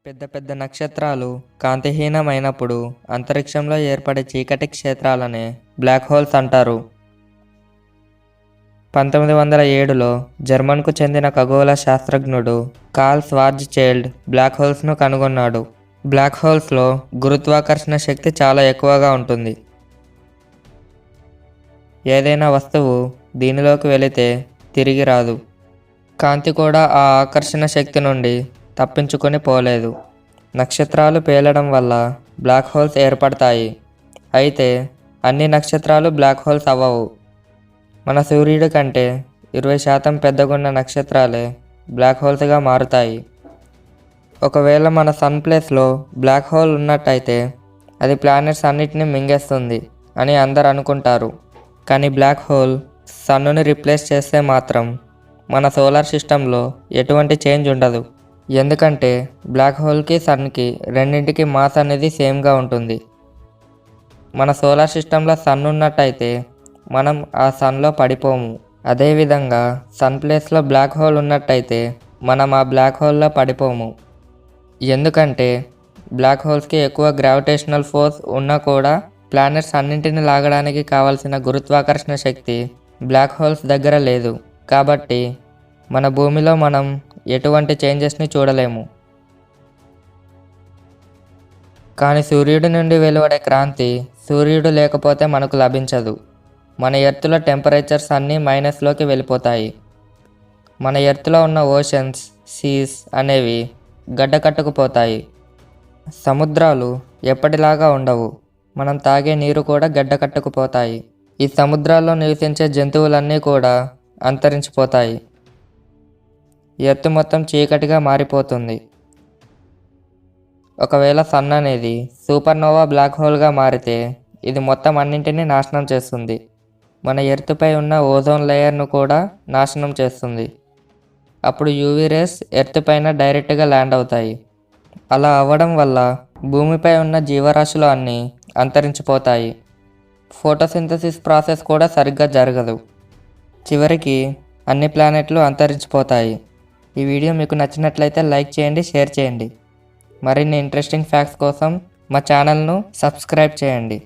పెద్ద పెద్ద నక్షత్రాలు కాంతిహీనమైనప్పుడు అంతరిక్షంలో ఏర్పడే చీకటి క్షేత్రాలనే బ్లాక్ హోల్స్ అంటారు. 1907లో జర్మన్కు చెందిన ఖగోళ శాస్త్రజ్ఞుడు కార్ల్ స్వార్జ్చైల్డ్ బ్లాక్ హోల్స్ను కనుగొన్నాడు. బ్లాక్ హోల్స్లో గురుత్వాకర్షణ శక్తి చాలా ఎక్కువగా ఉంటుంది. ఏదైనా వస్తువు దీనిలోకి వెళితే తిరిగి రాదు. కాంతి కూడా ఆ ఆకర్షణ శక్తి నుండి తప్పించుకొని పోలేదు. నక్షత్రాలు పేలడం వల్ల బ్లాక్ హోల్స్ ఏర్పడతాయి. అయితే అన్ని నక్షత్రాలు బ్లాక్ హోల్స్ అవ్వవు. మన సూర్యుడి కంటే 20% పెద్దగున్న నక్షత్రాలే బ్లాక్ హోల్స్గా మారుతాయి. ఒకవేళ మన సన్ ప్లేస్లో బ్లాక్ హోల్ ఉన్నట్టయితే అది ప్లానెట్స్ అన్నిటిని మింగేస్తుంది అని అందరు అనుకుంటారు. కానీ బ్లాక్ హోల్ సన్నుని రీప్లేస్ చేస్తే మాత్రం మన సోలార్ సిస్టంలో ఎటువంటి చేంజ్ ఉండదు. ఎందుకంటే బ్లాక్ హోల్కి సన్కి రెండింటికి మాస్ అనేది సేమ్గా ఉంటుంది. మన సోలార్ సిస్టంలో సన్ ఉన్నట్టయితే మనం ఆ సన్లో పడిపోము. అదేవిధంగా సన్ ప్లేస్లో బ్లాక్ హోల్ ఉన్నట్టయితే మనం ఆ బ్లాక్ హోల్లో పడిపోము. ఎందుకంటే బ్లాక్ హోల్స్కి ఎక్కువ గ్రావిటేషనల్ ఫోర్స్ ఉన్నా కూడా ప్లానెట్స్ అన్నింటిని లాగడానికి కావలసిన గురుత్వాకర్షణ శక్తి బ్లాక్ హోల్స్ దగ్గర లేదు. కాబట్టి మన భూమిలో మనం ఎటువంటి చేంజెస్ని చూడలేము. కానీ సూర్యుడి నుండి వెలువడే కాంతి సూర్యుడు లేకపోతే మనకు లభించదు. మన ఎర్త్లో టెంపరేచర్స్ అన్నీ మైనస్లోకి వెళ్ళిపోతాయి. మన ఎర్త్లో ఉన్న ఓషన్స్, సీస్ అనేవి గడ్డకట్టుకుపోతాయి. సముద్రాలు ఎప్పటిలాగా ఉండవు. మనం తాగే నీరు కూడా గడ్డకట్టుకుపోతాయి. ఈ సముద్రాల్లో నివసించే జంతువులన్నీ కూడా అంతరించిపోతాయి. ఎర్త్ మొత్తం చీకటిగా మారిపోతుంది. ఒకవేళ సన్ అనేది సూపర్నోవా బ్లాక్ హోల్గా మారితే ఇది మొత్తం అన్నింటినీ నాశనం చేస్తుంది. మన ఎర్త్పై ఉన్న ఓజోన్ లేయర్ను కూడా నాశనం చేస్తుంది. అప్పుడు యూవీ రేస్ ఎర్త్ పైన డైరెక్ట్గా ల్యాండ్ అవుతాయి. అలా అవ్వడం వల్ల భూమిపై ఉన్న జీవరాశులు అన్నీ అంతరించిపోతాయి. ఫోటోసింథసిస్ ప్రాసెస్ కూడా సరిగ్గా జరగదు. చివరికి అన్ని ప్లానెట్లు అంతరించిపోతాయి. ఈ వీడియో మీకు నచ్చినట్లయితే లైక్ చేయండి, షేర్ చేయండి. మరిన్ని ఇంట్రెస్టింగ్ ఫ్యాక్ట్స్ కోసం మా ఛానల్ను సబ్స్క్రైబ్ చేయండి.